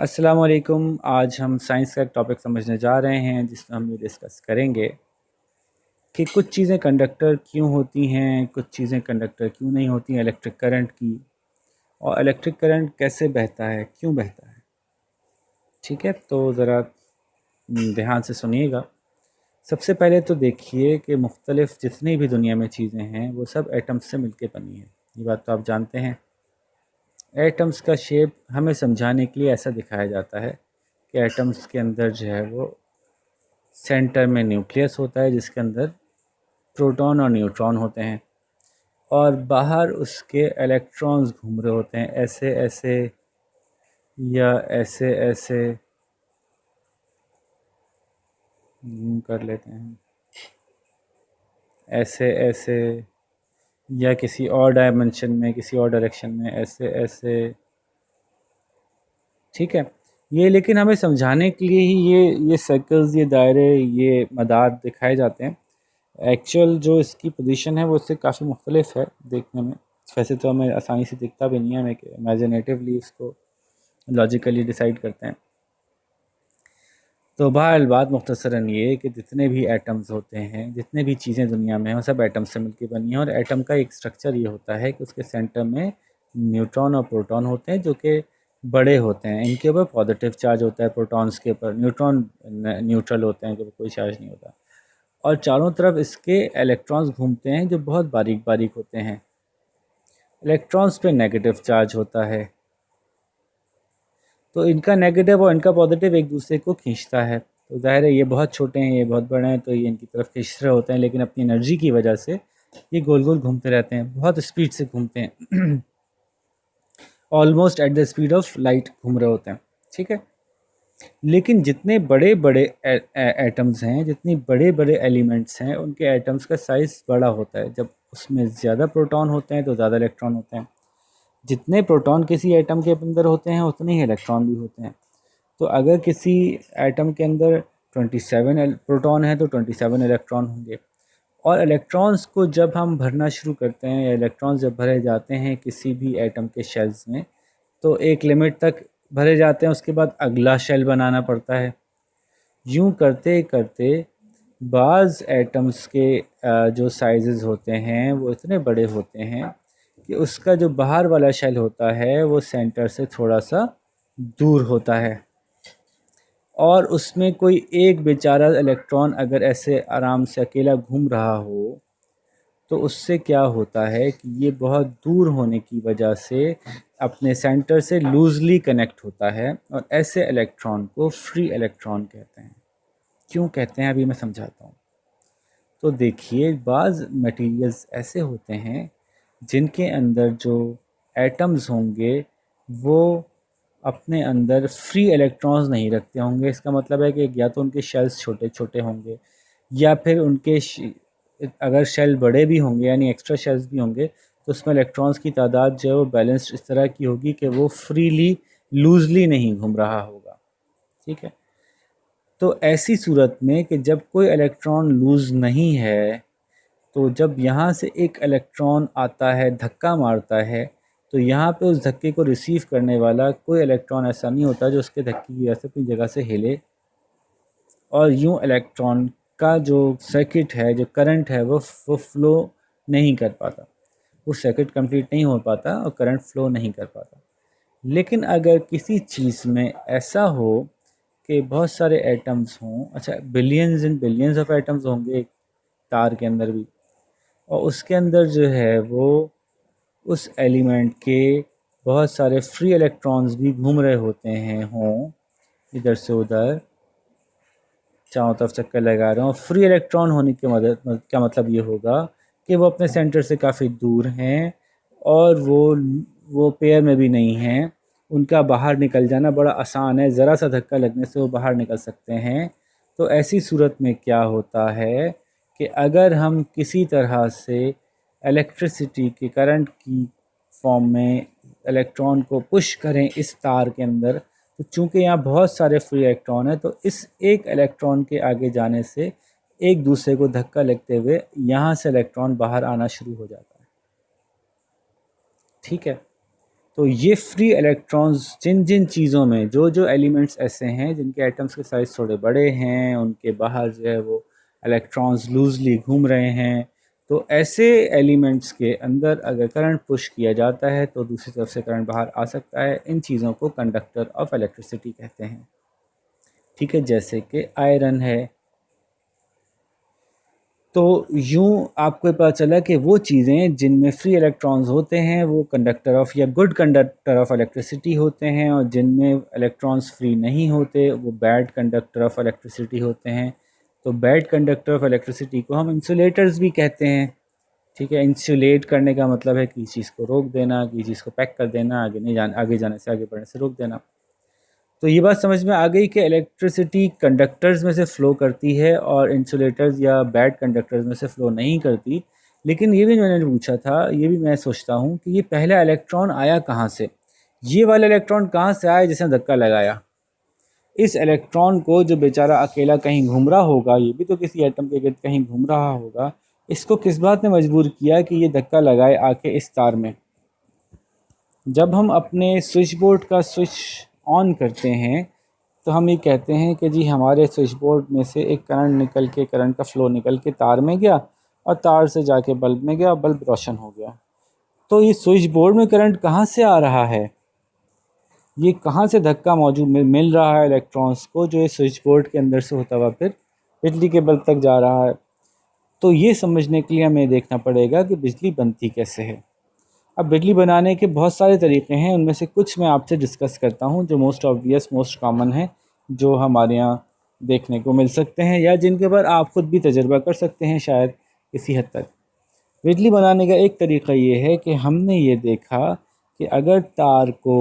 अस्सलाम वालेकुम। आज हम साइंस का एक टॉपिक समझने जा रहे हैं जिसमें हम ये डिस्कस करेंगे कि कुछ चीज़ें कंडक्टर क्यों होती हैं, कुछ चीज़ें कंडक्टर क्यों नहीं होती हैं, इलेक्ट्रिक करंट की, और इलेक्ट्रिक करंट कैसे बहता है, क्यों बहता है। ठीक है, तो ज़रा ध्यान से सुनिएगा। सबसे पहले तो देखिए कि मुख्तलिफ़ जितनी भी दुनिया में चीज़ें हैं वो सब एटम्स से मिलके बनी है। ये बात तो आप जानते हैं। एटम्स का शेप हमें समझाने के लिए ऐसा दिखाया जाता है कि एटम्स के अंदर जो है वो सेंटर में न्यूक्लियस होता है जिसके अंदर प्रोटॉन और न्यूट्रॉन होते हैं, और बाहर उसके इलेक्ट्रॉन्स घूम रहे होते हैं ऐसे ऐसे या ऐसे ऐसे। कर लेते हैं ऐसे ऐसे, या किसी और डायमेंशन में, किसी और डायरेक्शन में ऐसे ऐसे। ठीक है, ये लेकिन हमें समझाने के लिए ही ये सर्कल्स, ये दायरे, ये मदार दिखाए जाते हैं। एक्चुअल जो इसकी पोजीशन है वो इससे काफ़ी मुख्तलिफ है देखने में। वैसे तो हमें आसानी से दिखता भी नहीं है, हमें इमेजिनेटिवली इसको लॉजिकली डिसाइड करते हैं। तो बहरहाल बात मुख्तसरन ये है कि जितने भी एटम्स होते हैं, जितने भी चीज़ें दुनिया में हैं, वो सब एटम से मिलकर बनी हैं। और एटम का एक स्ट्रक्चर ये होता है कि उसके सेंटर में न्यूट्रॉन और प्रोटॉन होते हैं जो कि बड़े होते हैं। इनके ऊपर पॉजिटिव चार्ज होता है प्रोटॉन्स के ऊपर, न्यूट्रॉन न्यूट्रल होते हैं, जो कोई चार्ज नहीं होता। और चारों तरफ इसके इलेक्ट्रॉन्स घूमते हैं जो बहुत बारीक बारीक होते हैं। इलेक्ट्रॉन्स पे नेगेटिव चार्ज होता है, तो इनका नेगेटिव और इनका पॉजिटिव एक दूसरे को खींचता है। तो ज़ाहिर है ये बहुत छोटे हैं, ये बहुत बड़े हैं, तो ये इनकी तरफ खींच रहे होते हैं, लेकिन अपनी एनर्जी की वजह से ये गोल गोल घूमते रहते हैं, बहुत स्पीड से घूमते हैं। Almost at the speed of light घूम रहे होते हैं। ठीक है, लेकिन जितने बड़े बड़े एटम्स हैं, जितनी बड़े बड़े एलिमेंट्स हैं, उनके एटम्स का साइज़ बड़ा होता है। जब उसमें ज़्यादा प्रोटॉन होते हैं तो ज़्यादा इलेक्ट्रॉन होते हैं। जितने प्रोटॉन किसी एटम के अंदर होते हैं उतने ही इलेक्ट्रॉन भी होते हैं। तो अगर किसी एटम के अंदर 27 प्रोटॉन है तो 27 इलेक्ट्रॉन होंगे। और इलेक्ट्रॉन्स को जब हम भरना शुरू करते हैं, या इलेक्ट्रॉन्स जब भरे जाते हैं किसी भी एटम के शेल्स में, तो एक लिमिट तक भरे जाते हैं, उसके बाद अगला शेल बनाना पड़ता है। यूं करते करते बाज़ एटम्स के जो साइज़ होते हैं वो इतने बड़े होते हैं कि उसका जो बाहर वाला शेल होता है वो सेंटर से थोड़ा सा दूर होता है। और उसमें कोई एक बेचारा इलेक्ट्रॉन अगर ऐसे आराम से अकेला घूम रहा हो, तो उससे क्या होता है कि ये बहुत दूर होने की वजह से अपने सेंटर से लूज़ली कनेक्ट होता है, और ऐसे इलेक्ट्रॉन को फ्री इलेक्ट्रॉन कहते हैं। क्यों कहते हैं अभी मैं समझाता हूँ। तो देखिए, बाज़ मटेरियल्स ऐसे होते हैं जिनके अंदर जो एटम्स होंगे वो अपने अंदर फ्री इलेक्ट्रॉन्स नहीं रखते होंगे। इसका मतलब है कि या तो उनके शेल्स छोटे छोटे होंगे, या फिर उनके अगर शेल बड़े भी होंगे यानी एक्स्ट्रा शेल्स भी होंगे, तो उसमें इलेक्ट्रॉन्स की तादाद जो है वो बैलेंस्ड इस तरह की होगी कि वो फ्रीली लूजली नहीं घूम रहा होगा। ठीक है, तो ऐसी सूरत में कि जब कोई इलेक्ट्रॉन लूज़ नहीं है, तो जब यहाँ से एक इलेक्ट्रॉन आता है, धक्का मारता है, तो यहाँ पे उस धक्के को रिसीव करने वाला कोई इलेक्ट्रॉन ऐसा नहीं होता जो उसके धक्के की वजह से अपनी जगह से हिले, और यूं इलेक्ट्रॉन का जो सर्किट है, जो करंट है, वो फ्लो नहीं कर पाता, वो सर्किट कंप्लीट नहीं हो पाता और करंट फ्लो नहीं कर पाता। लेकिन अगर किसी चीज़ में ऐसा हो कि बहुत सारे एटम्स हों, अच्छा billions and billions of atoms होंगे एक तार के अंदर भी, और उसके अंदर जो है वो उस एलिमेंट के बहुत सारे फ्री इलेक्ट्रॉन्स भी घूम रहे होते हैं, हों इधर से उधर, चारों तरफ चक्कर लगा रहे हों। फ्री इलेक्ट्रॉन होने की मदद का मतलब ये होगा कि वो अपने सेंटर से काफ़ी दूर हैं, और वो पेयर में भी नहीं हैं। उनका बाहर निकल जाना बड़ा आसान है, ज़रा सा धक्का लगने से वो बाहर निकल सकते हैं। तो ऐसी सूरत में क्या होता है कि अगर हम किसी तरह से इलेक्ट्रिसिटी के करंट की फॉर्म में इलेक्ट्रॉन को पुश करें इस तार के अंदर, तो चूंकि यहाँ बहुत सारे फ्री इलेक्ट्रॉन हैं, तो इस एक इलेक्ट्रॉन के आगे जाने से एक दूसरे को धक्का लगते हुए यहाँ से इलेक्ट्रॉन बाहर आना शुरू हो जाता है। ठीक है, तो ये फ्री इलेक्ट्रॉन्स जिन जिन चीज़ों में जो जो एलिमेंट्स ऐसे हैं जिनके एटम्स के साइज़ थोड़े बड़े हैं, उनके बाहर जो है वो इलेक्ट्रॉन्स लूजली घूम रहे हैं, तो ऐसे एलिमेंट्स के अंदर अगर करंट पुश किया जाता है तो दूसरी तरफ से करंट बाहर आ सकता है। इन चीज़ों को कंडक्टर ऑफ इलेक्ट्रिसिटी कहते हैं। ठीक है, जैसे कि आयरन है। तो यूँ आपको पता चला कि वो चीज़ें जिनमें फ्री इलेक्ट्रॉन्स होते हैं वो कंडक्टर ऑफ या गुड कंडक्टर ऑफ इलेक्ट्रिसिटी होते हैं, और जिनमें इलेक्ट्रॉन्स फ्री नहीं होते वो बैड कंडक्टर ऑफ इलेक्ट्रिसिटी होते हैं। तो बैड कंडक्टर ऑफ इलेक्ट्रिसिटी को हम इंसुलेटर्स भी कहते हैं। ठीक है, इंसुलेट करने का मतलब है कि चीज़ को रोक देना, कि चीज़ को पैक कर देना, आगे जाने से, आगे बढ़ने से रोक देना। तो ये बात समझ में आ गई कि इलेक्ट्रिसिटी कंडक्टर्स में से फ़्लो करती है और इंसुलेटर्स या बैड कंडक्टर्स में से फ़्लो नहीं करती। लेकिन ये भी मैंने पूछा था, ये भी मैं सोचता हूँ कि ये पहला इलेक्ट्रॉन आया कहाँ से? ये वाला इलेक्ट्रॉन कहाँ से आया जिसने धक्का लगाया? इस इलेक्ट्रॉन को जो बेचारा अकेला कहीं घूम रहा होगा, ये भी तो किसी एटम के गिर्द कहीं घूम रहा होगा, इसको किस बात ने मजबूर किया कि ये धक्का लगाए आके इस तार में? जब हम अपने स्विच बोर्ड का स्विच ऑन करते हैं तो हम ये कहते हैं कि जी हमारे स्विच बोर्ड में से एक करंट का फ़्लो निकल के तार में गया और तार से जाके बल्ब में गया, बल्ब रोशन हो गया। तो ये स्विच बोर्ड में करंट कहाँ से आ रहा है? ये कहाँ से धक्का मौजूद मिल रहा है इलेक्ट्रॉन्स को, जो ये स्विच बोर्ड के अंदर से होता हुआ फिर बिजली के बल्ब तक जा रहा है? तो ये समझने के लिए हमें देखना पड़ेगा कि बिजली बनती कैसे है। अब बिजली बनाने के बहुत सारे तरीक़े हैं, उनमें से कुछ मैं आपसे डिस्कस करता हूं जो मोस्ट ऑब्वियस, मोस्ट कॉमन है, जो हमारे यहाँ देखने को मिल सकते हैं या जिनके ऊपर आप ख़ुद भी तजर्बा कर सकते हैं शायद किसी हद तक। बिजली बनाने का एक तरीक़ा ये है कि हमने ये देखा कि अगर तार को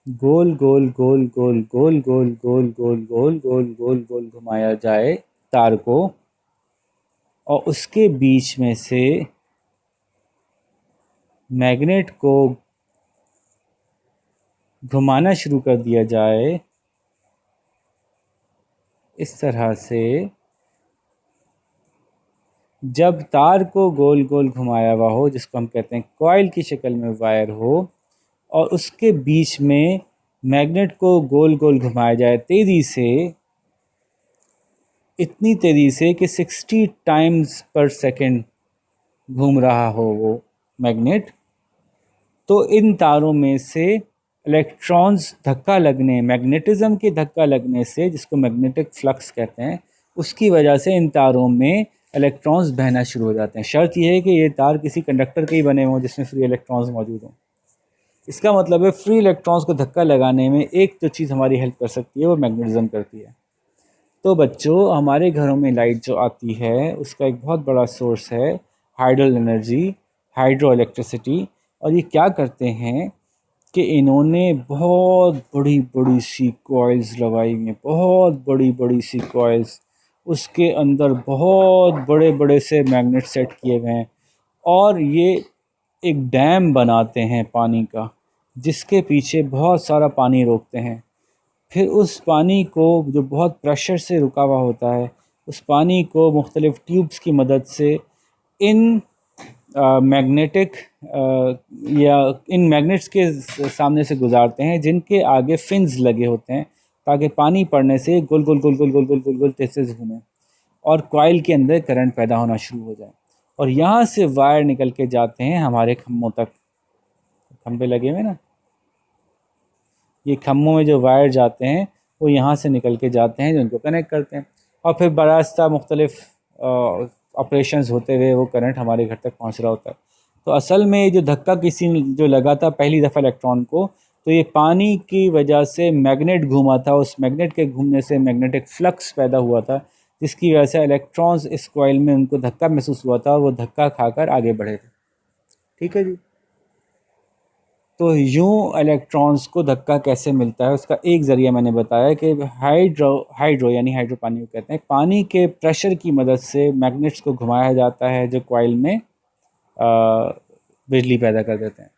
गोल गोल गोल गोल गोल गोल गोल गोल गोल गोल गोल गोल घुमाया जाए तार को, और उसके बीच में से मैग्नेट को घुमाना शुरू कर दिया जाए इस तरह से, जब तार को गोल गोल घुमाया हुआ हो, जिसको हम कहते हैं कॉइल की शक्ल में वायर हो, और उसके बीच में मैग्नेट को गोल गोल घुमाया जाए तेज़ी से, इतनी तेज़ी से कि 60 टाइम्स पर सेकंड घूम रहा हो वो मैग्नेट, तो इन तारों में से इलेक्ट्रॉन्स धक्का लगने, मैग्नेटिज़्म के धक्का लगने से, जिसको मैग्नेटिक फ्लक्स कहते हैं, उसकी वजह से इन तारों में इलेक्ट्रॉन्स बहना शुरू हो जाते हैं। शर्त यह है कि ये तार किसी कंडक्टर के ही बने हों जिसमें फ्री इलेक्ट्रॉन्स मौजूद हों। इसका मतलब है फ्री इलेक्ट्रॉन्स को धक्का लगाने में एक जो चीज़ हमारी हेल्प कर सकती है वो मैग्नेटिज़्म करती है। तो बच्चों, हमारे घरों में लाइट जो आती है उसका एक बहुत बड़ा सोर्स है हाइडल एनर्जी, हाइड्रो इलेक्ट्रिसिटी। और ये क्या करते हैं कि इन्होंने बहुत बड़ी बड़ी सी कॉइल्स लगाई हुई हैं, बहुत बड़ी बड़ी सी कॉइल्स, उसके अंदर बहुत बड़े बड़े से मैग्नेट सेट किए हुए हैं, और ये एक डैम बनाते हैं पानी का, जिसके पीछे बहुत सारा पानी रोकते हैं। फिर उस पानी को, जो बहुत प्रेशर से रुका हुआ होता है, उस पानी को मुख्तलिफ़ ट्यूब्स की मदद से इन मैग्नेटिक या इन मैग्नेट्स के सामने से गुजारते हैं, जिनके आगे फिन्स लगे होते हैं, ताकि पानी पड़ने से गोल गोल गोल गोल गोल गोल गोल गोल तेज़ से घूमें और कॉइल के अंदर करंट पैदा होना शुरू हो जाए। और यहाँ से वायर निकल के जाते हैं हमारे खम्भों तक। खम्भे लगे हुए ना, ये खम्भों में जो वायर जाते हैं वो यहाँ से निकल के जाते हैं, जो उनको कनेक्ट करते हैं, और फिर बरास्ता मुख्तलिफ़ ऑपरेशंस होते हुए वो करंट हमारे घर तक पहुँच रहा होता है। तो असल में जो धक्का किसी जो लगा था पहली दफ़ा इलेक्ट्रॉन को, तो ये पानी की वजह से मैग्नेट घूमा था, उस मैग्नेट के घूमने से मैग्नेटिक फ्लक्स पैदा हुआ था, जिसकी वजह से इलेक्ट्रॉन्स इस कॉइल में उनको धक्का महसूस हुआ था और वो धक्का खाकर आगे बढ़े थे। ठीक है जी। तो यूँ इलेक्ट्रॉन्स को धक्का कैसे मिलता है उसका एक ज़रिया मैंने बताया कि हाइड्रो यानी हाइड्रो पानी को कहते हैं, पानी के प्रेशर की मदद से मैग्नेट्स को घुमाया जाता है जो कॉइल में बिजली पैदा कर देते हैं।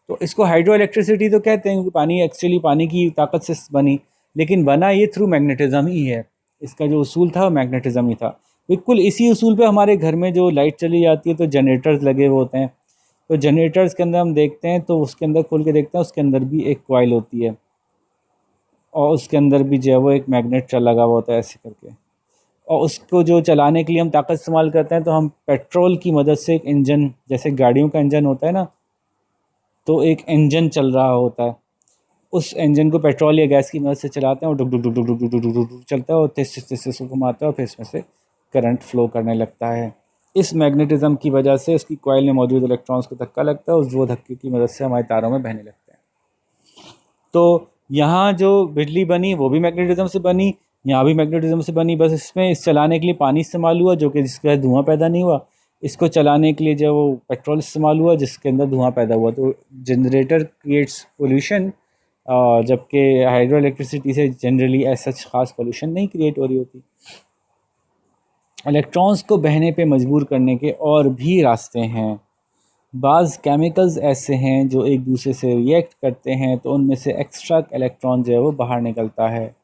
तो इसको हाइड्रो इलेक्ट्रिसिटी तो कहते हैं, क्योंकि पानी एक्चुअली पानी की ताकत से बनी, लेकिन बना ये थ्रू मैग्नेटिज़्म ही है। इसका जो उसूल था वो मैग्नेटिज़्म ही था। बिल्कुल इसी उसूल पे हमारे घर में जो लाइट चली जाती है तो जनरेटर्स लगे हुए होते हैं। तो जनरेटर्स के अंदर हम देखते हैं तो उसके अंदर खोल के देखते हैं, उसके अंदर भी एक कॉइल होती है और उसके अंदर भी जो है वो एक मैग्नेट लगा हुआ होता है ऐसे करके। और उसको जो चलाने के लिए हम ताकत इस्तेमाल करते हैं तो हम पेट्रोल की मदद से एक इंजन, जैसे गाड़ियों का इंजन होता है ना, तो एक इंजन चल रहा होता है, उस इंजन को पेट्रोल या गैस की मदद से चलाते हैं और डुक डुक डुक डुक डुक डुक डुक डुक डुक चलता है और तेज तेज तेज से घुमाता है और फिर इसमें से करंट फ्लो करने लगता है। इस मैग्नेटिज्म की वजह से उसकी कॉइल में मौजूद इलेक्ट्रॉन्स को धक्का लगता है, उस वो धक्के की मदद से हमारे तारों में बहने लगते हैं। तो यहाँ जो बिजली बनी वो भी मैग्नेटिज्म से बनी, यहाँ भी मैग्नेटिज्म से बनी, बस इसमें इस चलाने के लिए पानी इस्तेमाल हुआ जो कि जिसके वजह धुआं पैदा नहीं हुआ। इसको चलाने के लिए जो वो पेट्रोल इस्तेमाल हुआ जिसके अंदर धुआं पैदा हुआ। तो जनरेटर क्रिएट्स पोल्यूशन, जबकि हाइड्रो इलेक्ट्रिसिटी से जनरली ऐसा खास पोल्यूशन नहीं क्रिएट हो रही होती। इलेक्ट्रॉन्स को बहने पे मजबूर करने के और भी रास्ते हैं। बाज़ केमिकल्स ऐसे हैं जो एक दूसरे से रिएक्ट करते हैं तो उनमें से एक्स्ट्रा इलेक्ट्रॉन जो है वो बाहर निकलता है।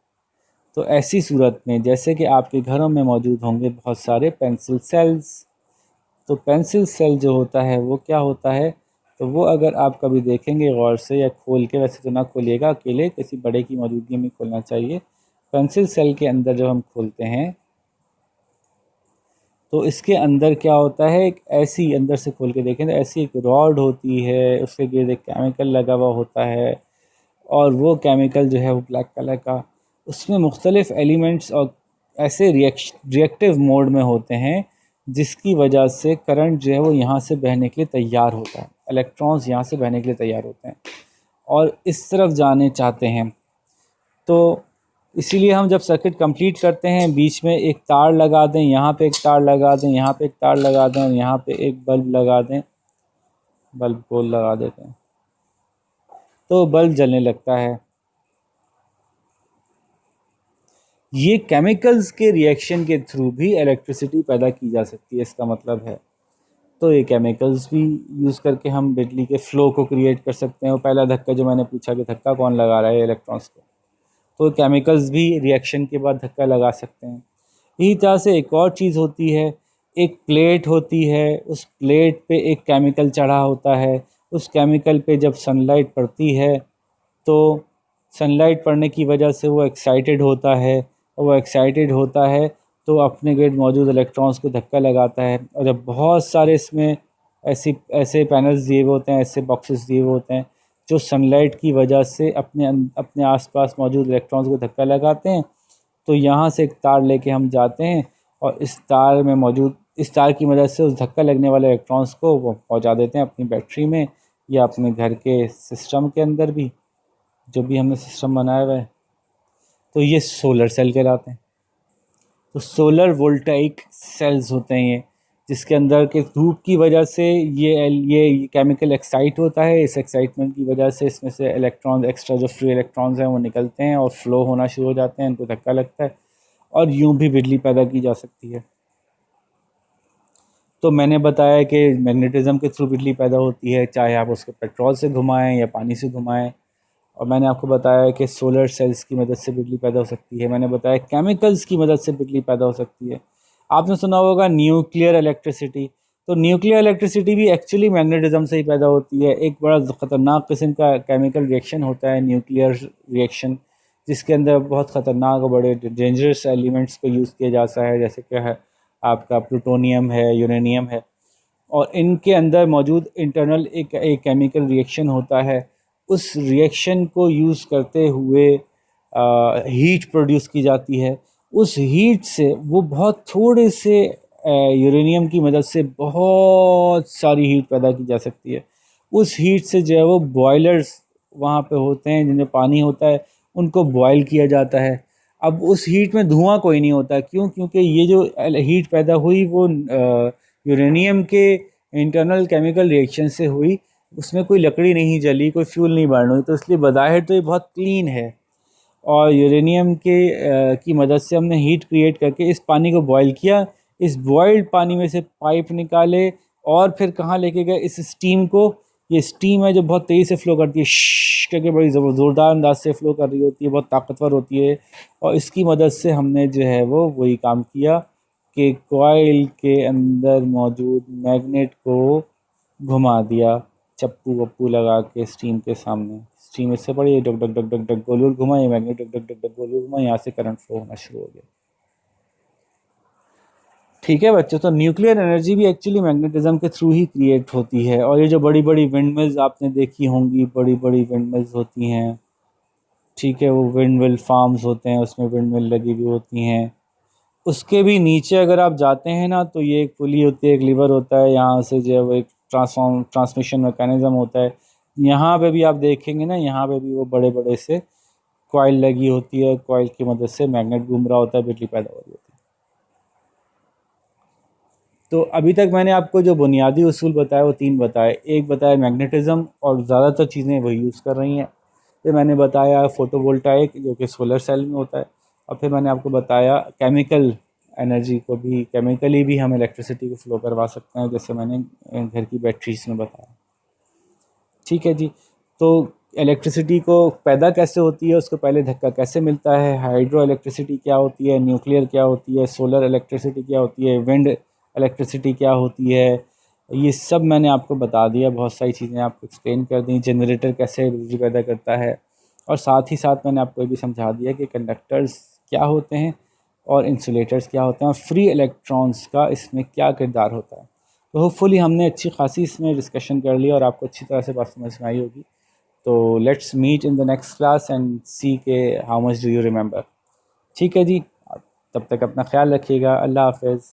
तो ऐसी सूरत में जैसे कि आपके घरों में मौजूद होंगे बहुत सारे पेंसिल सेल्स। तो पेंसिल सेल जो होता है वो क्या होता है, तो वो अगर आप कभी देखेंगे गौर से या खोल के, वैसे तो ना खोलिएगा, अकेले किसी बड़े की मौजूदगी में खोलना चाहिए। पेंसिल सेल के अंदर जब हम खोलते हैं तो इसके अंदर क्या होता है, एक ऐसी अंदर से खोल के देखें तो ऐसी एक रॉड होती है, उसके गिर्द एक केमिकल लगा हुआ होता है और वो केमिकल जो है वो ब्लैक कलर का, उसमें मुख्तलिफ़ एलिमेंट्स और ऐसे रिएक्टिव मोड में होते हैं जिसकी वजह से करंट जो है वो यहाँ से बहने के लिए तैयार होता है, इलेक्ट्रॉन्स यहाँ से बहने के लिए तैयार होते हैं और इस तरफ जाने चाहते हैं। तो इसीलिए हम जब सर्किट कंप्लीट करते हैं बीच में एक तार लगा दें, यहाँ पे एक तार लगा दें, यहाँ पे एक तार लगा दें और यहाँ पे एक बल्ब लगा दें, बल्ब गोल लगा देते हैं तो बल्ब जलने लगता है। ये केमिकल्स के रिएक्शन के थ्रू भी इलेक्ट्रिसिटी पैदा की जा सकती है, इसका मतलब है। तो ये केमिकल्स भी यूज़ करके हम बिजली के फ़्लो को क्रिएट कर सकते हैं। और पहला धक्का जो मैंने पूछा कि धक्का कौन लगा रहा है इलेक्ट्रॉन्स को, तो केमिकल्स भी रिएक्शन के बाद धक्का लगा सकते हैं। इसी तरह से एक और चीज़ होती है, एक प्लेट होती है, उस प्लेट पे एक केमिकल चढ़ा होता है, उस केमिकल पे जब सनलाइट पड़ती है तो सनलाइट पड़ने की वजह से वो एक्साइटेड होता है और वो एक्साइटेड होता है तो अपने गिर्द मौजूद इलेक्ट्रॉन्स को धक्का लगाता है। और जब बहुत सारे इसमें ऐसे पैनल्स दिए हुए होते हैं, ऐसे बॉक्सेस दिए हुए होते हैं जो सनलाइट की वजह से अपने आसपास मौजूद इलेक्ट्रॉन्स को धक्का लगाते हैं, तो यहाँ से एक तार लेके हम जाते हैं और इस तार की मदद से उस धक्का लगने वाले इलेक्ट्रॉन्स को वो पहुँचा देते हैं अपनी बैटरी में या अपने घर के सिस्टम के अंदर भी, जो भी हमने सिस्टम बनाया हुआ है। तो ये सोलर सेल कहलाते हैं। तो सोलर वोल्टाइक सेल्स होते हैं ये, जिसके अंदर के धूप की वजह से ये केमिकल एक्साइट होता है। इस एक्साइटमेंट की वजह से इसमें से इलेक्ट्रॉन, एक्स्ट्रा जो फ्री इलेक्ट्रॉन्स हैं वो निकलते हैं और फ्लो होना शुरू हो जाते हैं, इनको धक्का लगता है और यूं भी बिजली पैदा की जा सकती है। तो मैंने बताया कि मैग्नेटिज्म के थ्रू बिजली पैदा होती है, चाहे आप उसको पेट्रोल से घुमाएं या पानी से घुमाएं। और मैंने आपको बताया कि सोलर सेल्स की मदद से बिजली पैदा हो सकती है। मैंने बताया केमिकल्स की मदद से बिजली पैदा हो सकती है। आपने सुना होगा न्यूक्लियर इलेक्ट्रिसिटी। तो न्यूक्लियर इलेक्ट्रिसिटी भी एक्चुअली मैग्नेटिज्म से ही पैदा होती है। एक बड़ा ख़तरनाक किस्म का केमिकल रिएक्शन होता है न्यूक्लियर रिएक्शन, जिसके अंदर बहुत ख़तरनाक और बड़े डेंजरस एलिमेंट्स को यूज़ किया जाता है, जैसे क्या है आपका प्लूटोनियम है, यूरेनियम है। और इनके अंदर मौजूद इंटरनल एक केमिकल रिएक्शन होता है। उस रिएक्शन को यूज़ करते हुए हीट प्रोड्यूस की जाती है। उस हीट से वो बहुत थोड़े से यूरेनियम की मदद से बहुत सारी हीट पैदा की जा सकती है। उस हीट से जो है वो बॉयलर्स वहाँ पे होते हैं जिनमें पानी होता है, उनको बॉयल किया जाता है। अब उस हीट में धुआं कोई नहीं होता, क्यों? क्योंकि ये जो हीट पैदा हुई वो यूरेनियम के इंटरनल केमिकल रिएक्शन से हुई, उसमें कोई लकड़ी नहीं जली, कोई फ्यूल नहीं बर्न हुई, तो इसलिए बज़ाहिर तो ये बहुत क्लीन है। और यूरेनियम की मदद से हमने हीट क्रिएट करके इस पानी को बॉयल किया, इस बॉयल्ड पानी में से पाइप निकाले और फिर कहाँ लेके गए इस स्टीम को। ये स्टीम है जो बहुत तेज़ी से फ़्लो करती है, शश करके बड़ी ज़ोरदार अंदाज से फ़्लो कर रही होती है, बहुत ताकतवर होती है। और इसकी मदद से हमने जो है वो वही काम किया कि कॉइल के अंदर मौजूद मैग्नेट को घुमा दिया चप्पू वप्पू लगा के स्टीम के सामने, स्टीम इससे पड़ी, ये डग डग डग डग डग गोल गोल घुमा, ये मैग्नेट डग डग डग डग गोल गोल घुमा, यहाँ से करंट फ्लो होना शुरू हो गया। ठीक है बच्चों, तो न्यूक्लियर एनर्जी भी एक्चुअली मैग्नेटिज्म के थ्रू ही क्रिएट होती है। और ये जो बड़ी बड़ी विंड मिल्स आपने देखी होंगी, बड़ी बड़ी विंड मिल्स होती हैं, ठीक है, वो विंड मिल फार्म्स होते हैं, उसमें विंड मिल लगी हुई होती हैं। उसके भी नीचे अगर आप जाते हैं ना, तो ये एक पुली होती है, एक लीवर होता है, यहाँ से जो है वो एक ट्रांसमिशन मैकेनिज्म होता है। यहाँ पे भी आप देखेंगे ना, यहाँ पे भी वो बड़े बड़े से कॉइल लगी होती है, कॉइल की मदद से मैग्नेट घूम रहा होता है, बिजली पैदा हो रही होती है। तो अभी तक मैंने आपको जो बुनियादी उसूल बताए वो 3 बताए। एक बताया मैग्नेटिज्म, और ज़्यादातर चीज़ें वही यूज़ कर रही हैं। फिर मैंने बताया फोटोवोल्टाइक, जो कि सोलर सेल में होता है। और फिर मैंने आपको बताया केमिकल एनर्जी को भी, केमिकली भी हम इलेक्ट्रिसिटी को फ्लो करवा सकते हैं, जैसे मैंने घर की बैटरीज में बताया। ठीक है जी। तो इलेक्ट्रिसिटी को पैदा कैसे होती है, उसको पहले धक्का कैसे मिलता है, हाइड्रो इलेक्ट्रिसिटी क्या होती है, न्यूक्लियर क्या होती है, सोलर इलेक्ट्रिसिटी क्या होती है, विंड इलेक्ट्रिसिटी क्या होती है, ये सब मैंने आपको बता दिया। बहुत सारी चीज़ें आपको एक्सप्लेन कर दी, जनरेटर कैसे बिजली पैदा करता है। और साथ ही साथ मैंने आपको ये भी समझा दिया कि कंडक्टर्स क्या होते हैं और इंसुलेटर्स क्या होते हैं, और फ्री इलेक्ट्रॉन्स का इसमें क्या किरदार होता है। तो होपफुली हमने अच्छी खासी इसमें डिस्कशन कर लिया और आपको अच्छी तरह से बात समझ में आई होगी। तो let's meet in the next class and see के how much do you remember. ठीक है जी, तब तक अपना ख्याल रखिएगा। अल्लाह हाफ़िज़।